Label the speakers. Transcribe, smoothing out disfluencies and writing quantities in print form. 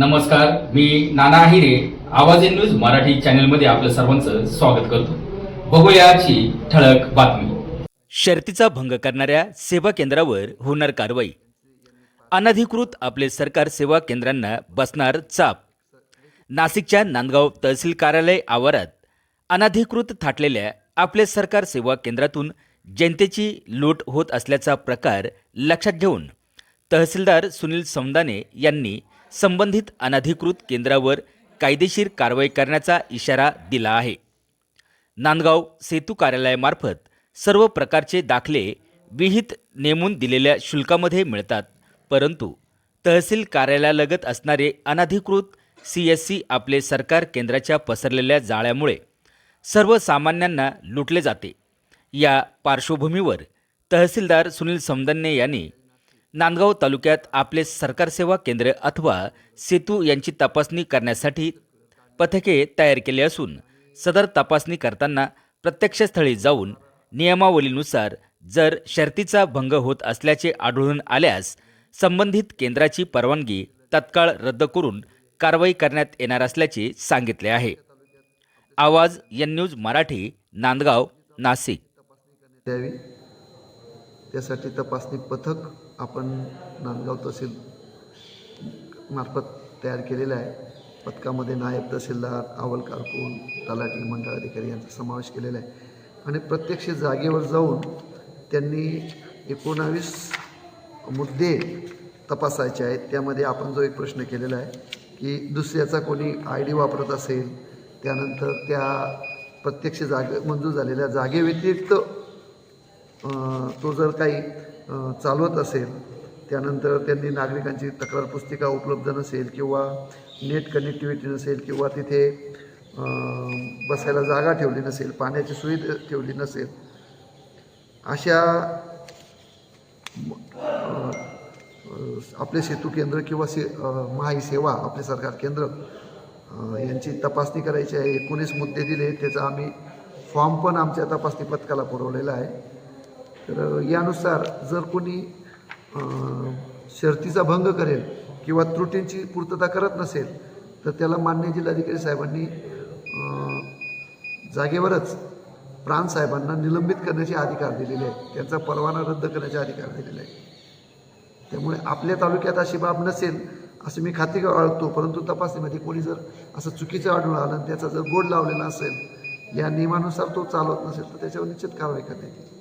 Speaker 1: नमस्कार, मी नाना आहिरे. आवाज in news Marathi चॅनलमध्ये आपलं सर्वांचं स्वागत करतो. बघूया आजची ठळक बातमी.
Speaker 2: शर्तीचा भंग करणाऱ्या सेवा केंद्रावर होणार कारवाई. अनधिकृत आपले सरकार सेवा केंद्रांना बसणार चाप. नाशिकच्या नांदगाव तहसील कार्यालय आवारात अनधिकृत थाटलेल्या आपले सरकार सेवा केंद्रातून जनतेची लूट होत असल्याचा प्रकार लक्षात घेऊन तहसीलदार सुनील समदाने यांनी संबंधित अनधिकृत केंद्रावर कायदेशीर कारवाई करण्याचा इशारा दिला आहे. नांदगाव सेतू कार्यालयामार्फत सर्व प्रकारचे दाखले विहित नेमून दिलेल्या शुल्कामध्ये मिळतात, परंतु तहसील कार्यालयालगत असणारे अनधिकृत CSC आपले सरकार केंद्राच्या पसरलेल्या जाळ्यामुळे सर्वसामान्यांना लुटले जाते. या पार्श्वभूमीवर तहसीलदार सुनील समदन्ने यांनी नांदगाव तालुक्यात आपले सरकार सेवा केंद्र अथवा सेतू यांची तपासणी करण्यासाठी पथके तयार केले असून सदर तपासणी करताना प्रत्यक्षस्थळी जाऊन नियमावलीनुसार जर शर्तीचा भंग होत असल्याचे आढळून आल्यास संबंधित केंद्राची परवानगी तत्काळ रद्द करून कारवाई करण्यात येणार असल्याचे सांगितले आहे. आवाज एन न्यूज मराठी, नांदगाव, नाशिक.
Speaker 3: द्यावी त्यासाठी तपासणी पथक आपण नांदगाव तहसील मार्फत तयार केलेलं आहे. पथकामध्ये नायब तहसीलदार, अव्वल कारकून, तलाठी, मंडळाधिकारी यांचा समावेश केलेला आहे आणि प्रत्यक्ष जागेवर जाऊन त्यांनी 19 मुद्दे तपासायचे आहेत. त्यामध्ये आपण जो एक प्रश्न केलेला आहे की दुसऱ्याचा कोणी ID वापरत असेल, त्यानंतर त्या प्रत्यक्ष मंजूर झालेल्या जागेव्यतिरिक्त तो जर काही चालवत असेल, त्यानंतर त्यांनी नागरिकांची तक्रार पुस्तिका उपलब्ध नसेल किंवा नेट कनेक्टिव्हिटी नसेल किंवा तिथे बसायला जागा ठेवली नसेल, पाण्याची सुविधा ठेवली नसेल, अशा आपले सेतू केंद्र किंवा महाई सेवा आपले सरकार केंद्र यांची तपासणी करायची आहे. 19 मुद्दे दिले, त्याचा आम्ही फॉर्म पण आमच्या तपासणी पथकाला पुरवलेला आहे. तर यानुसार जर कोणी शर्तीचा भंग करेल किंवा त्रुटींची पूर्तता करत नसेल तर त्याला माननीय जिल्हाधिकारी साहेबांनी जागेवरच प्रांत साहेबांना निलंबित करण्याचे अधिकार दिलेले आहेत, त्यांचा परवाना रद्द करण्याचे अधिकार दिलेले आहेत. त्यामुळे आपल्या तालुक्यात अशी बाब नसेल असं मी खात्री बाळगतो, परंतु तपासणीमध्ये कोणी जर असं चुकीचं आढळून आलं आणि त्याचा जर बोर्ड लावलेला असेल, या नियमानुसार तो चालवत नसेल तर त्याच्यावर निश्चित कारवाई करण्यात येईल.